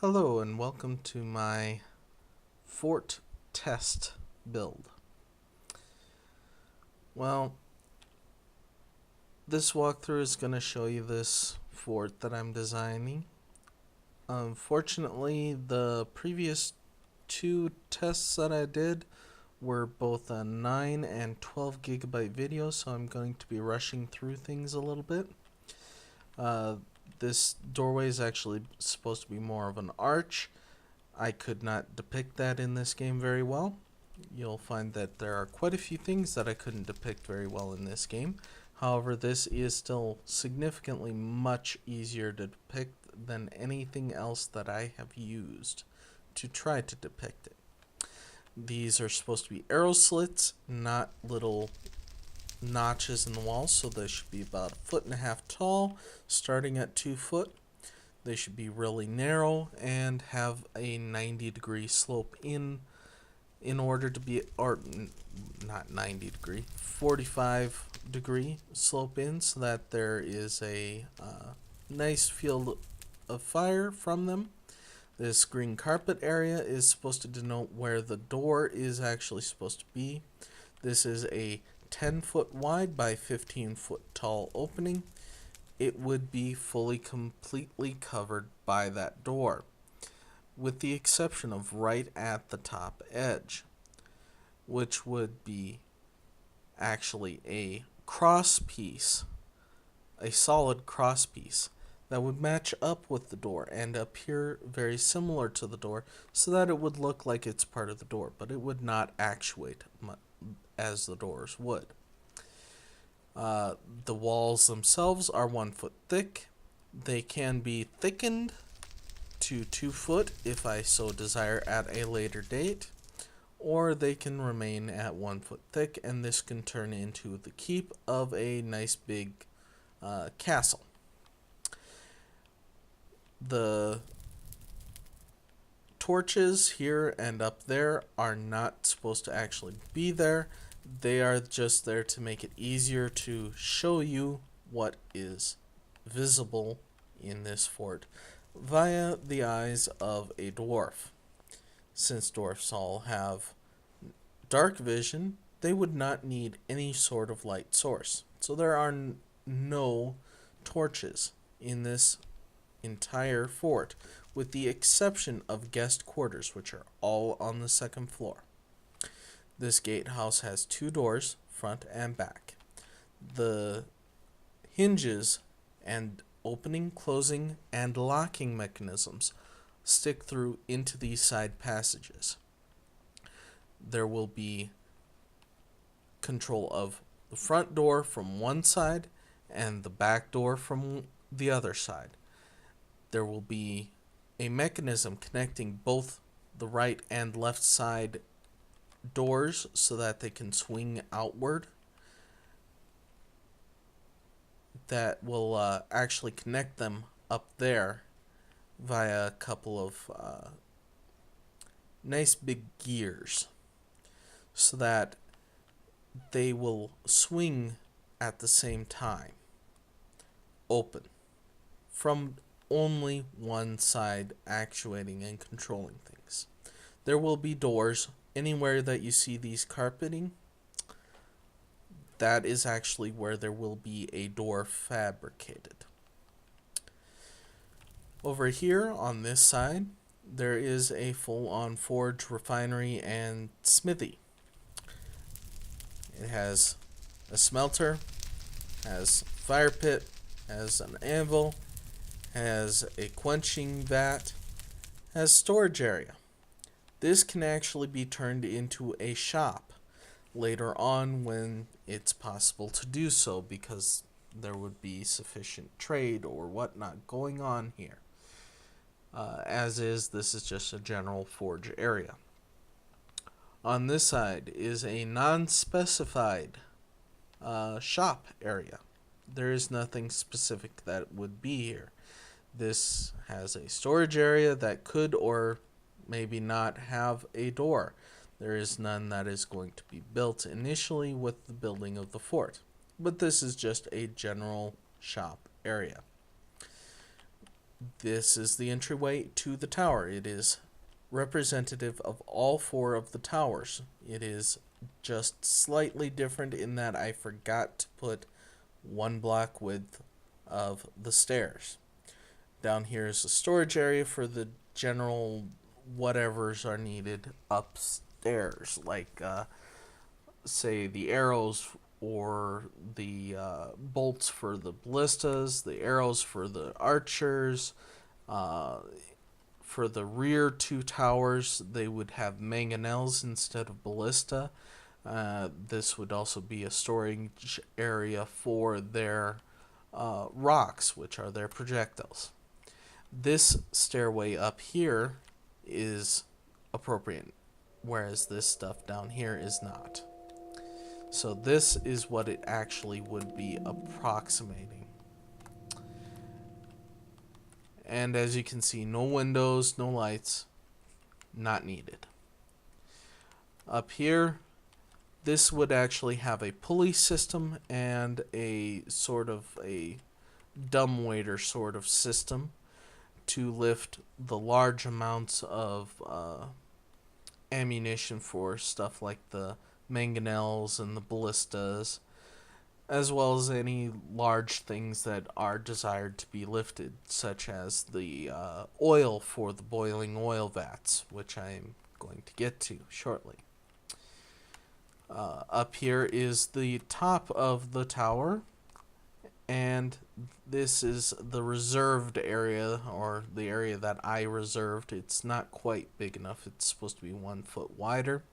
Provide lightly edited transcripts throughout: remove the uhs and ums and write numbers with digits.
Hello and welcome to my fort test build. Well, this walkthrough is going to show you this fort that I'm designing. Unfortunately, the previous two tests that I did were both a 9 and 12 gigabyte video, so I'm going to be rushing through things a little bit. This doorway is actually supposed to be more of an arch. I could not depict that in this game very well. You'll find that there are quite a few things that I couldn't depict very well in this game. However, this is still significantly much easier to depict than anything else that I have used to try to depict it. These are supposed to be arrow slits, not little notches in the wall, so they should be about 1.5 feet tall, starting at 2 foot. They should be really narrow and have a 90-degree slope in order to be, or not 90-degree, 45-degree slope in, so that there is a nice field of fire from them. This green carpet area is supposed to denote where the door is actually supposed to be. This is a 10-foot wide by 15-foot tall opening. It would be fully completely covered by that door, with the exception of right at the top edge, which would be actually a cross piece, a solid cross piece that would match up with the door and appear very similar to the door, so that it would look like it's part of the door, but it would not actuate as the doors would. The walls themselves are 1 foot thick. They can be thickened to 2 foot if I so desire at a later date, or they can remain at 1 foot thick, and this can turn into the keep of a nice big castle. The torches here and up there are not supposed to actually be there. They are just there to make it easier to show you what is visible in this fort via the eyes of a dwarf. Since dwarfs all have dark vision, they would not need any sort of light source. So there are no torches in this entire fort, with the exception of guest quarters, which are all on the second floor. This gatehouse has 2 doors, front and back. The hinges and opening, closing, and locking mechanisms stick through into these side passages. There will be control of the front door from one side and the back door from the other side. There will be a mechanism connecting both the right and left side doors so that they can swing outward. That will actually connect them up there via a couple of nice big gears, so that they will swing at the same time, open, from only one side actuating and controlling things. There will be doors anywhere that you see these carpeting. That is actually where there will be a door fabricated. Over here on this side, there is a full-on forge, refinery, and smithy. It has a smelter, has fire pit, has an anvil, has a quenching vat, has storage area. This can actually be turned into a shop later on when it's possible to do so, because there would be sufficient trade or whatnot going on here. As is, this is just a general forge area. On this side is a non-specified shop area. There is nothing specific that would be here. This has a storage area that could or maybe not have a door. There is none that is going to be built initially with the building of the fort, but this is just a general shop area. This is the entryway to the tower. It is representative of all four of the towers. It is just slightly different in that I forgot to put one block width of the stairs. Down here is a storage area for the general whatevers are needed upstairs, like say the arrows or the bolts for the ballistas, the arrows for the archers. For the rear two towers, they would have mangonels instead of ballista. This would also be a storage area for their rocks, which are their projectiles. This stairway up here is appropriate, whereas this stuff down here is not. So this is what it actually would be approximating. And as you can see, no windows, no lights, not needed. Up here, this would actually have a pulley system and a sort of a dumbwaiter sort of system to lift the large amounts of ammunition for stuff like the mangonels and the ballistas, as well as any large things that are desired to be lifted, such as the oil for the boiling oil vats, which I am going to get to shortly. Up here is the top of the tower, and this is the reserved area, or the area that I reserved. It's not quite big enough. It's supposed to be 1 foot wider,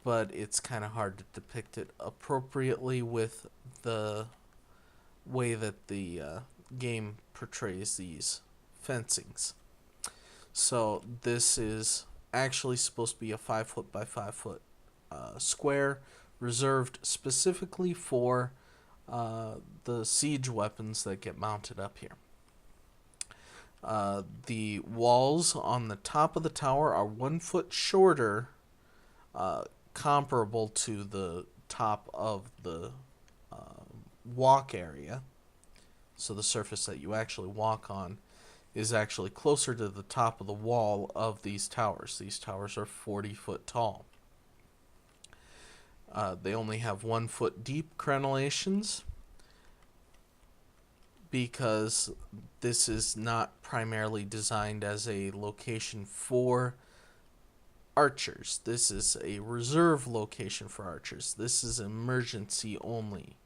but it's kind of hard to depict it appropriately with the way that the game portrays these fencings. So this is actually supposed to be a 5 foot by 5 foot square, reserved specifically for the siege weapons that get mounted up here. The walls on the top of the tower are 1 foot shorter, comparable to the top of the walk area. So the surface that you actually walk on is actually closer to the top of the wall of these towers. These towers are 40 foot tall. They only have 1 foot deep crenellations because this is not primarily designed as a location for archers. This is a reserve location for archers. This is emergency only.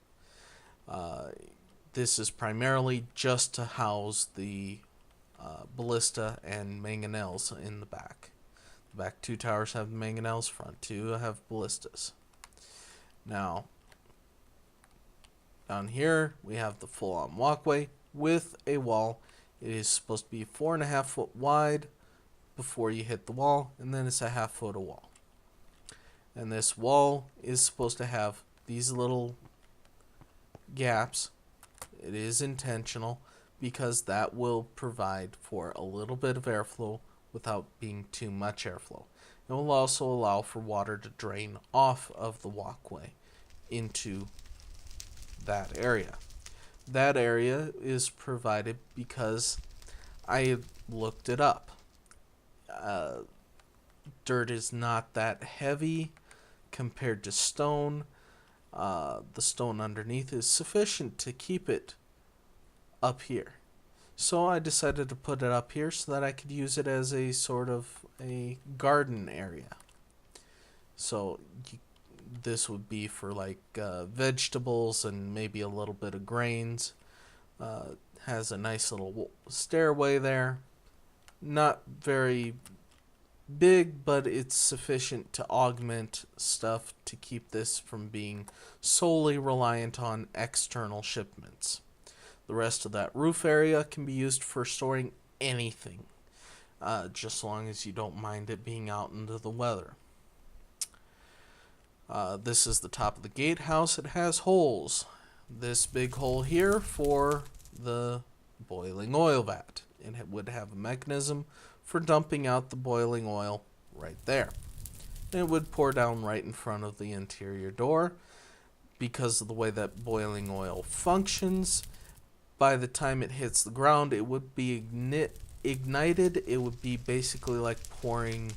This is primarily just to house the ballista and mangonels in the back. The back two towers have mangonels, front two have ballistas. Now, down here we have the full-on walkway with a wall. It is supposed to be 4.5 foot wide before you hit the wall, and then it's a 1/2 foot of wall. And this wall is supposed to have these little gaps. It is intentional because that will provide for a little bit of airflow without being too much airflow. It will also allow for water to drain off of the walkway into that area. That area is provided because I looked it up. Dirt is not that heavy compared to stone. The stone underneath is sufficient to keep it up here. So I decided to put it up here so that I could use it as a sort of a garden area. So this would be for like vegetables and maybe a little bit of grains. Has a nice little stairway there. Not very big, but it's sufficient to augment stuff to keep this from being solely reliant on external shipments. The rest of that roof area can be used for storing anything, just as long as you don't mind it being out into the weather. This is the top of the gatehouse. It has holes. This big hole here for the boiling oil vat. It would have a mechanism for dumping out the boiling oil right there. And it would pour down right in front of the interior door. Because of the way that boiling oil functions, by the time it hits the ground, it would be ignited. It would be basically like pouring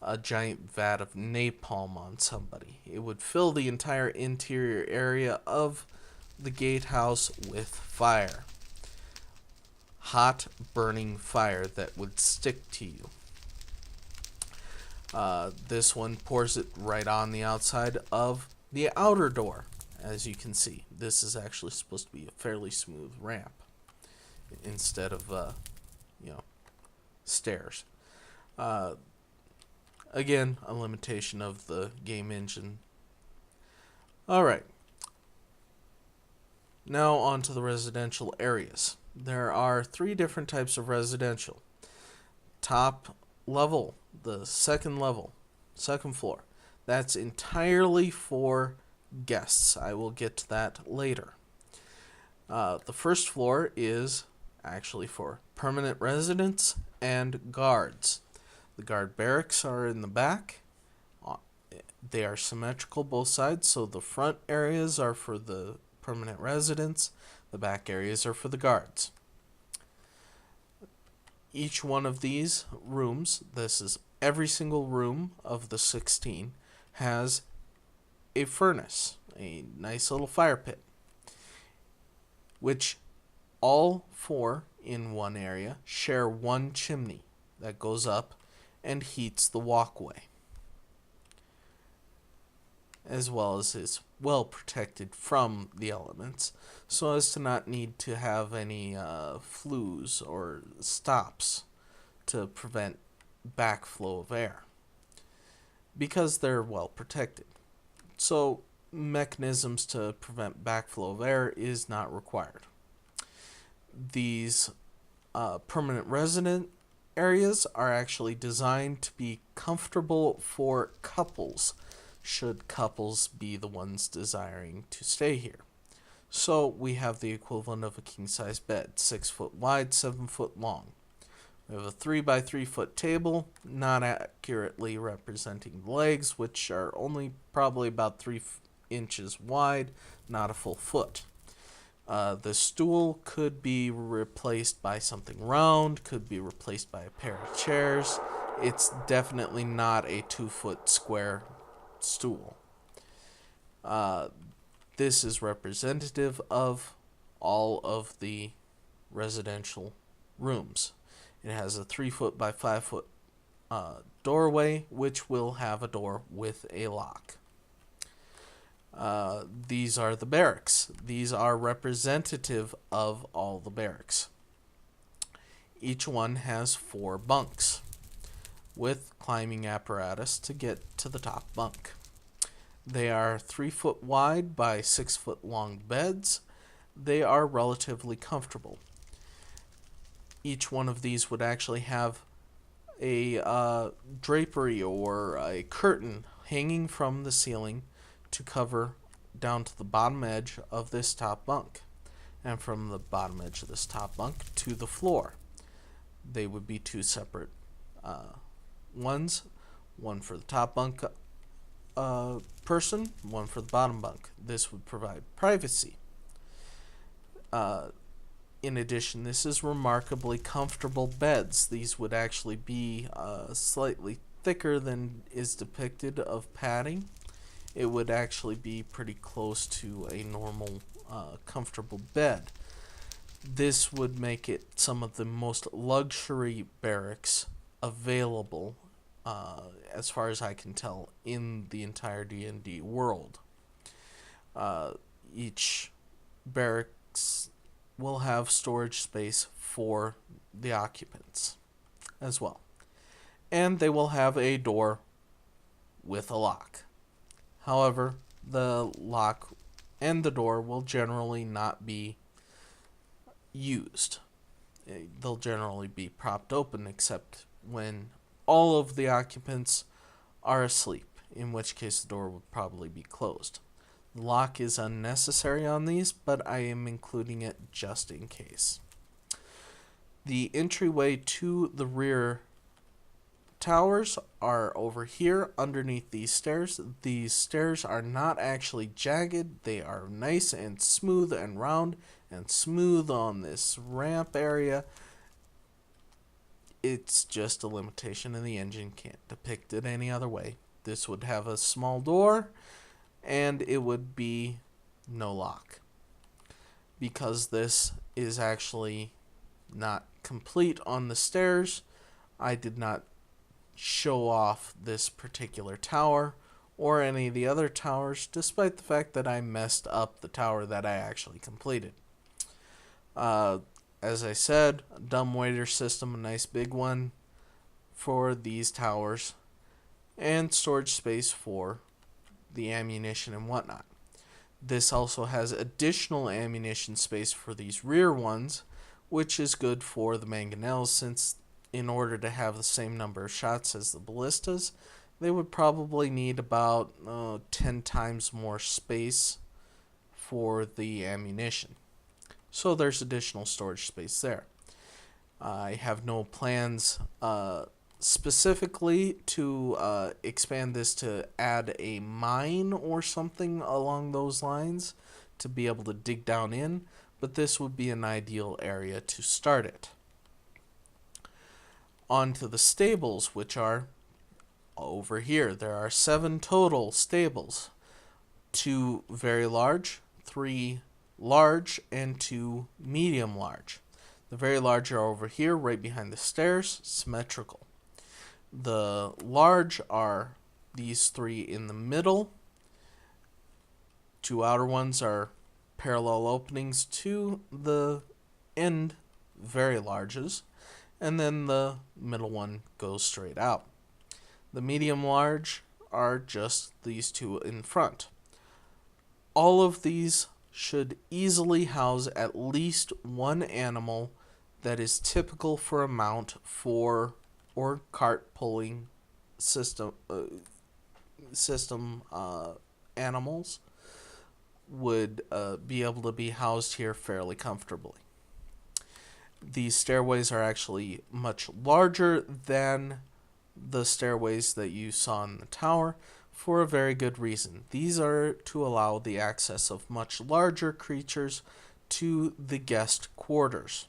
a giant vat of napalm on somebody. It would fill the entire interior area of the gatehouse with fire. Hot, burning fire that would stick to you. This one pours it right on the outside of the outer door. As you can see, this is actually supposed to be a fairly smooth ramp instead of, stairs. Again, a limitation of the game engine. Alright. Now on to the residential areas. There are 3 different types of residential. Top level, the second level, second floor. That's entirely for guests. I will get to that later. The first floor is actually for permanent residents and guards. The guard barracks are in the back. They are symmetrical both sides, so the front areas are for the permanent residents, the back areas are for the guards. Each one of these rooms, this is every single room of the 16, has a furnace, a nice little fire pit, which all 4 in one area share one chimney that goes up and heats the walkway, as well as is well protected from the elements, so as to not need to have any flues or stops to prevent backflow of air, because they're well protected. So mechanisms to prevent backflow of air is not required. These permanent resident areas are actually designed to be comfortable for couples, should couples be the ones desiring to stay here. So we have the equivalent of a king-size bed, 6 foot wide, 7 foot long. We have a 3 by 3 foot table, not accurately representing the legs, which are only probably about 3 inches wide, not a full foot. The stool could be replaced by something round, could be replaced by a pair of chairs. It's definitely not a 2 foot square stool. This is representative of all of the residential rooms. It has a 3 foot by 5 foot doorway, which will have a door with a lock. These are the barracks. These are representative of all the barracks. Each one has 4 bunks with climbing apparatus to get to the top bunk. They are 3 foot wide by 6 foot long beds. They are relatively comfortable. Each one of these would actually have a drapery or a curtain hanging from the ceiling to cover down to the bottom edge of this top bunk, and from the bottom edge of this top bunk to the floor. They would be 2 separate ones, one for the top bunk person, one for the bottom bunk. This would provide privacy. In addition, this is remarkably comfortable beds. These would actually be slightly thicker than is depicted of padding. It would actually be pretty close to a normal comfortable bed. This would make it some of the most luxury barracks available, as far as I can tell, in the entire D&D world. Each barracks will have storage space for the occupants as well. And they will have a door with a lock. However, the lock and the door will generally not be used. They'll generally be propped open except when all of the occupants are asleep, in which case the door would probably be closed. The lock is unnecessary on these, but I am including it just in case. The entryway to the rear towers are over here underneath these stairs. These stairs are not actually jagged. They are nice and smooth and round and smooth on this ramp area. It's just a limitation and the engine can't depict it any other way. This would have a small door and it would be no lock. Because this is actually not complete on the stairs, I did not show off this particular tower or any of the other towers, despite the fact that I messed up the tower that I actually completed. As I said, a dumbwaiter system, a nice big one for these towers, and storage space for the ammunition and whatnot. This also has additional ammunition space for these rear ones, which is good for the mangonels, since in order to have the same number of shots as the ballistas, they would probably need about 10 times more space for the ammunition. So there's additional storage space there. I have no plans specifically to expand this to add a mine or something along those lines to be able to dig down in, but this would be an ideal area to start it. On to the stables, which are over here. There are 7 total stables. 2 very large, 3 large, and 2 medium large. The very large are over here, right behind the stairs, symmetrical. The large are these 3 in the middle. 2 outer ones are parallel openings to the end very larges, and then the middle one goes straight out. The medium large are just these 2 in front. All of these should easily house at least one animal that is typical for a mount for or cart pulling system animals would be able to be housed here fairly comfortably. These stairways are actually much larger than the stairways that you saw in the tower for a very good reason. These are to allow the access of much larger creatures to the guest quarters.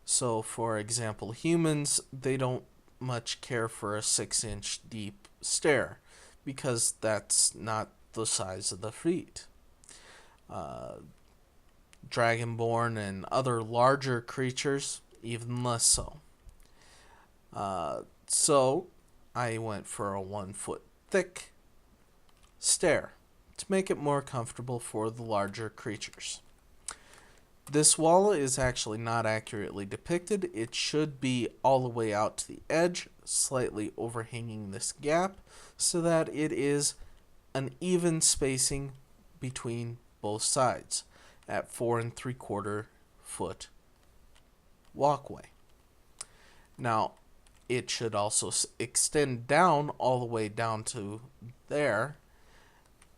So, for example, humans, they don't much care for a 6-inch deep stair because that's not the size of the feet. Dragonborn and other larger creatures, even less so. So I went for a 1 foot thick stair to make it more comfortable for the larger creatures. This wall is actually not accurately depicted. It should be all the way out to the edge, slightly overhanging this gap, so that it is an even spacing between both sides at 4 3/4 foot walkway. Now, it should also extend down all the way down to there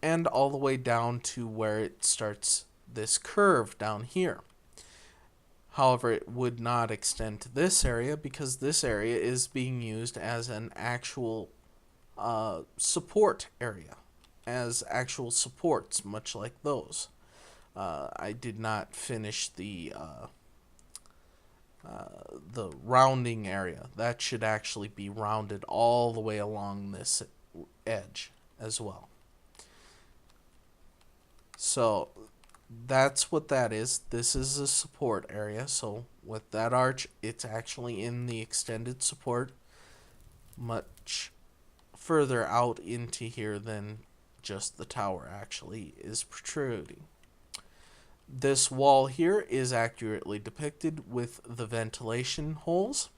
and all the way down to where it starts this curve down here. However, it would not extend to this area because this area is being used as an actual support area, as actual supports, much like those. I did not finish the rounding area. That should actually be rounded all the way along this edge as well. So that's what that is. This is a support area. So with that arch, it's actually in the extended support much further out into here than just the tower actually is protruding. This wall here is accurately depicted with the ventilation holes.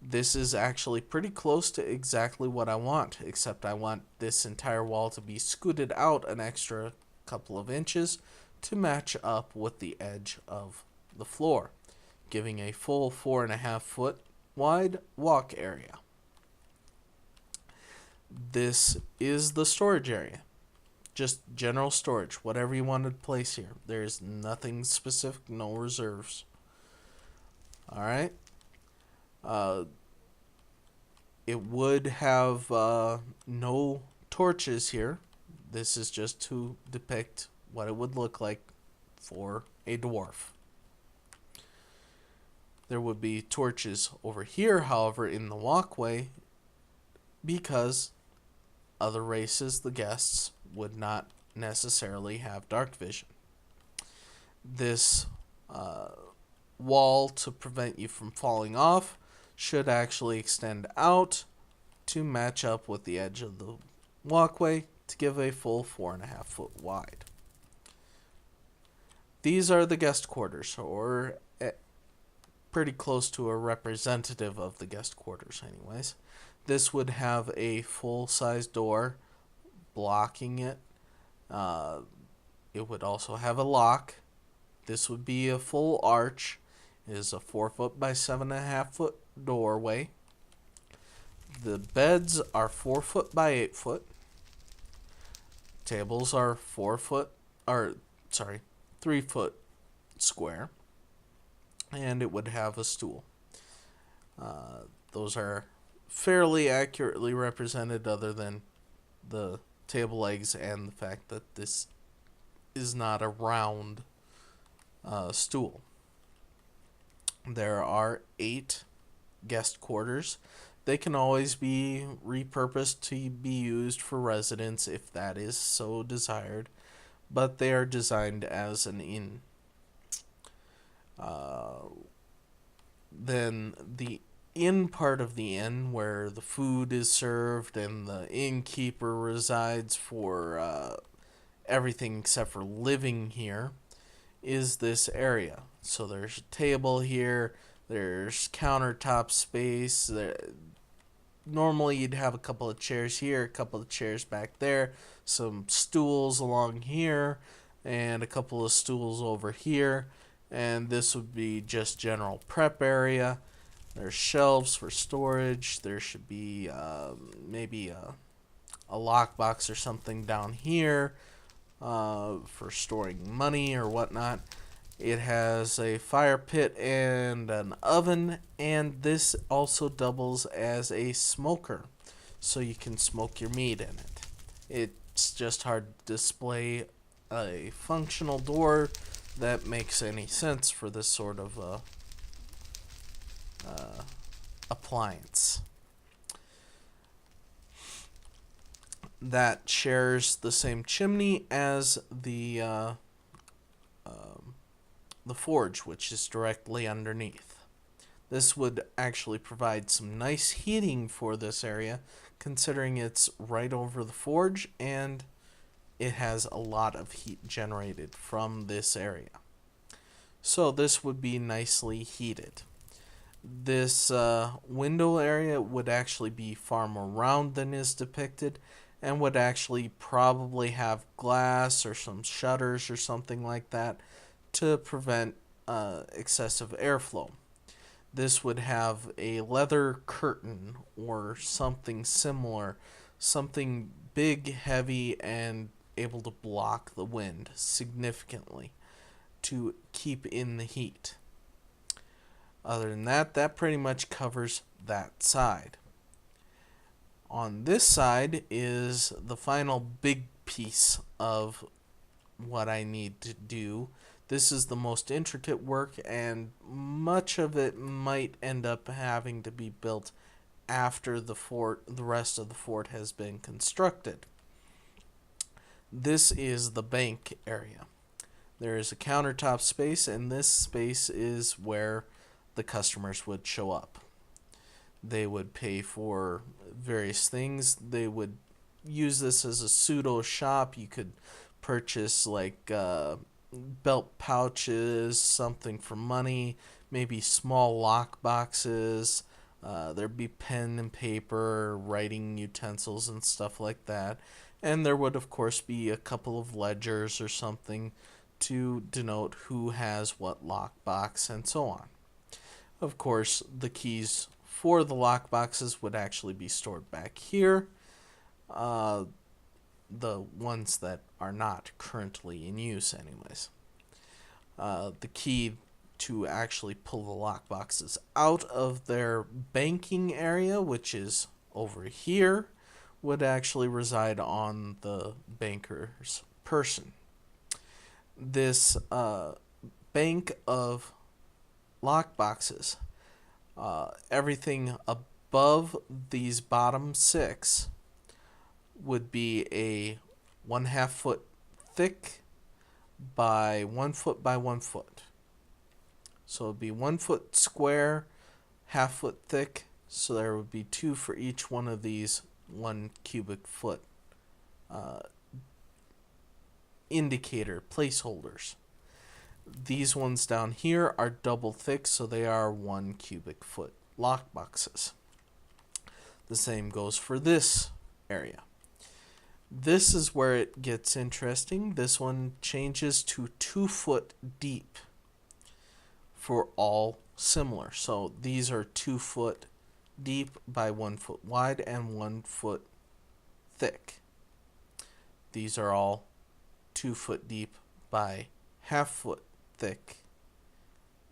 This is actually pretty close to exactly what I want, except I want this entire wall to be scooted out an extra couple of inches to match up with the edge of the floor, giving a full 4.5 foot wide walk area. This is the storage area. Just general storage, whatever you want to place here. There's nothing specific, no reserves. Alright. It would have no torches here. This is just to depict what it would look like for a dwarf. There would be torches over here, however, in the walkway, because other races, the guests, would not necessarily have dark vision. This wall, to prevent you from falling off, should actually extend out to match up with the edge of the walkway to give a full 4.5 foot wide. These are the guest quarters, or pretty close to a representative of the guest quarters anyways. This would have a full-size door blocking it. It would also have a lock. This would be a full arch. It is a 4 foot by 7.5 foot doorway. The beds are 4 foot by 8 foot. Tables are 3 foot square. And it would have a stool. Those are fairly accurately represented, other than the table legs and the fact that this is not a round stool. There are 8 guest quarters. They can always be repurposed to be used for residence if that is so desired, but they are designed as an inn. Then the inn part of the inn, where the food is served and the innkeeper resides for everything except for living here, is this area. So there's a table here, there's countertop space. Normally you'd have a couple of chairs here, a couple of chairs back there, some stools along here, and a couple of stools over here. And this would be just general prep area. There's shelves for storage. There should be maybe a lockbox or something down here for storing money or whatnot. It has a fire pit and an oven, and this also doubles as a smoker, so you can smoke your meat in it. It's just hard to display a functional door that makes any sense for this sort of appliance. That shares the same chimney as the forge, which is directly underneath. This would actually provide some nice heating for this area, considering it's right over the forge and it has a lot of heat generated from this area. So this would be nicely heated. This window area would actually be far more round than is depicted, and would actually probably have glass or some shutters or something like that to prevent excessive airflow. This would have a leather curtain or something similar, something big, heavy, and able to block the wind significantly to keep in the heat. Other than that, that pretty much covers that side. On this side is the final big piece of what I need to do. This is the most intricate work, and much of it might end up having to be built after the rest of the fort has been constructed. This is the bank area. There is a countertop space, and this space is where the customers would show up. They would pay for various things. They would use this as a pseudo shop. You could purchase like belt pouches, something for money, maybe small lock boxes. There'd be pen and paper, writing utensils and stuff like that. And there would, of course, be a couple of ledgers or something to denote who has what lockbox and so on. Of course, the keys for the lockboxes would actually be stored back here. The ones that are not currently in use anyways. The key to actually pull the lockboxes out of their banking area, which is over here would actually reside on the banker's person. This bank of lockboxes, everything above these bottom 6 would be a 1/2 foot thick by 1 foot by 1 foot. So it would be 1 foot square, 1/2 foot thick. So there would be 2 for each one of these 1 cubic foot indicator placeholders. These ones down here are double thick, so they are 1 cubic foot lockboxes. The same goes for this area. This is where it gets interesting. This one changes to 2 foot deep for all similar. So these are 2 foot deep by 1 foot wide and 1 foot thick. These are all 2 foot deep by 1/2 foot thick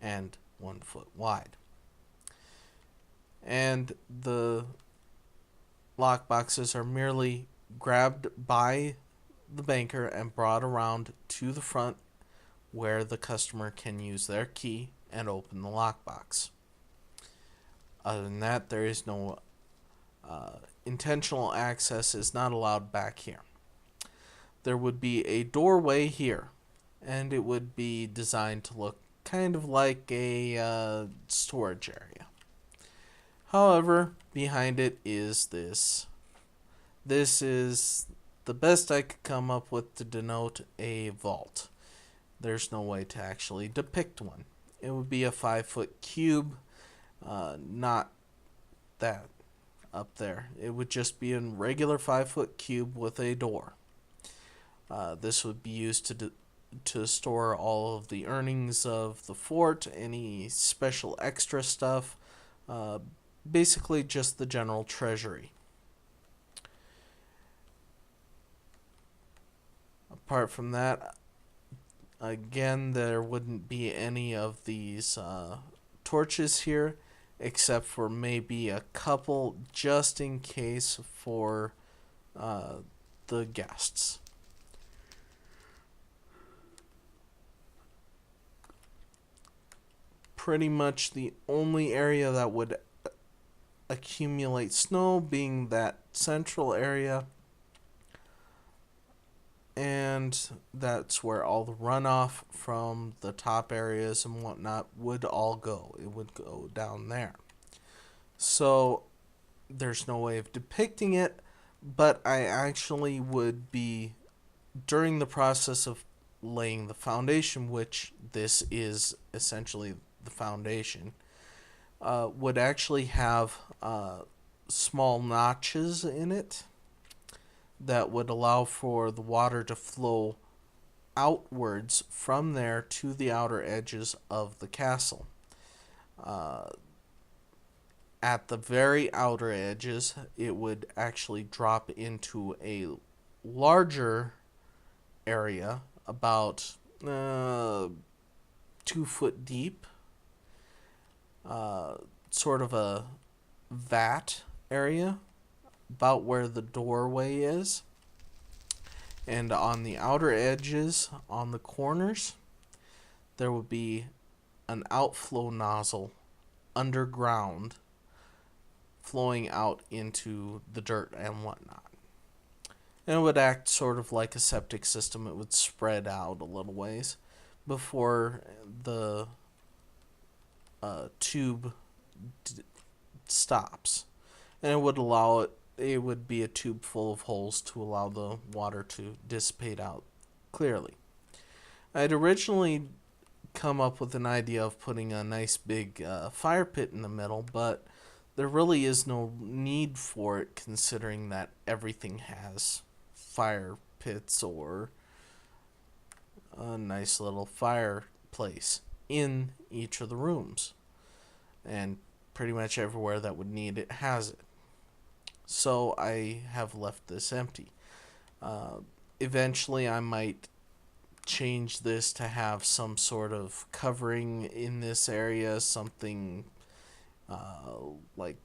and 1 foot wide. And the lock boxes are merely grabbed by the banker and brought around to the front where the customer can use their key and open the lockbox. Other than that, there is no intentional access is not allowed back here. There would be a doorway here, and it would be designed to look kind of like a storage area. However, behind it is this. This is the best I could come up with to denote a vault. There's no way to actually depict one. It would be a 5-foot cube, not that up there. It would just be a regular 5-foot cube with a door. This would be used to store all of the earnings of the fort, any special extra stuff, basically just the general treasury. Apart from that, again, there wouldn't be any of these torches here, except for maybe a couple just in case for the guests. Pretty much the only area that would accumulate snow being that central area, and that's where all the runoff from the top areas and whatnot would all go. It would go down there. So there's no way of depicting it, but I actually would be, during the process of laying the foundation, which this is essentially the foundation, would actually have small notches in it that would allow for the water to flow outwards from there to the outer edges of the castle. At the very outer edges, it would actually drop into a larger area, about 2 foot deep, sort of a vat area, about where the doorway is. And on the outer edges, on the corners, there would be an outflow nozzle underground flowing out into the dirt and whatnot. And it would act sort of like a septic system. It would spread out a little ways before the tube stops. And it would allow it would be a tube full of holes to allow the water to dissipate out clearly. I had originally come up with an idea of putting a nice big fire pit in the middle, but there really is no need for it, considering that everything has fire pits or a nice little fireplace in each of the rooms. And pretty much everywhere that would need it has it. So I have left this empty. Eventually I might change this to have some sort of covering in this area, something like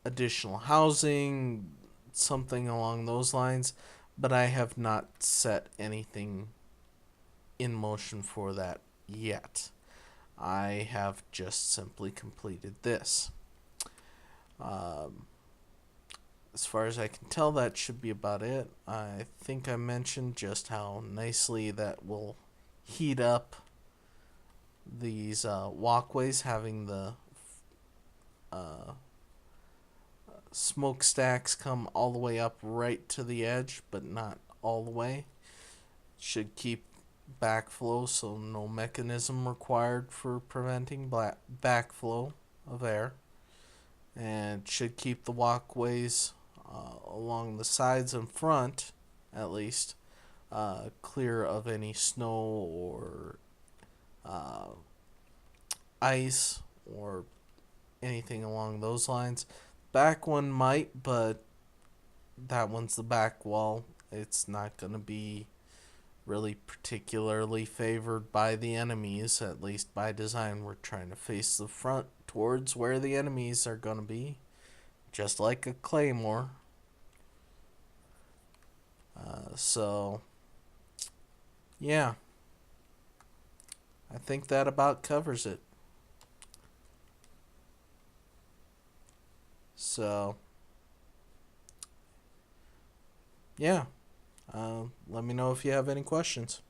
additional housing, something along those lines, but I have not set anything in motion for that yet. I have just simply completed this. Um, as far as I can tell, that should be about it. I think I mentioned just how nicely that will heat up these walkways, having the uh, smokestacks come all the way up right to the edge, but not all the way. Should keep backflow, so no mechanism required for preventing backflow of air, and should keep the walkways along the sides and front, at least, clear of any snow or uh, ice or anything along those lines. Back one might, but that one's the back wall. It's not going to be really particularly favored by the enemies, at least by design. We're trying to face the front towards where the enemies are going to be, just like a claymore. So, yeah, I think that about covers it. So, yeah, let me know if you have any questions.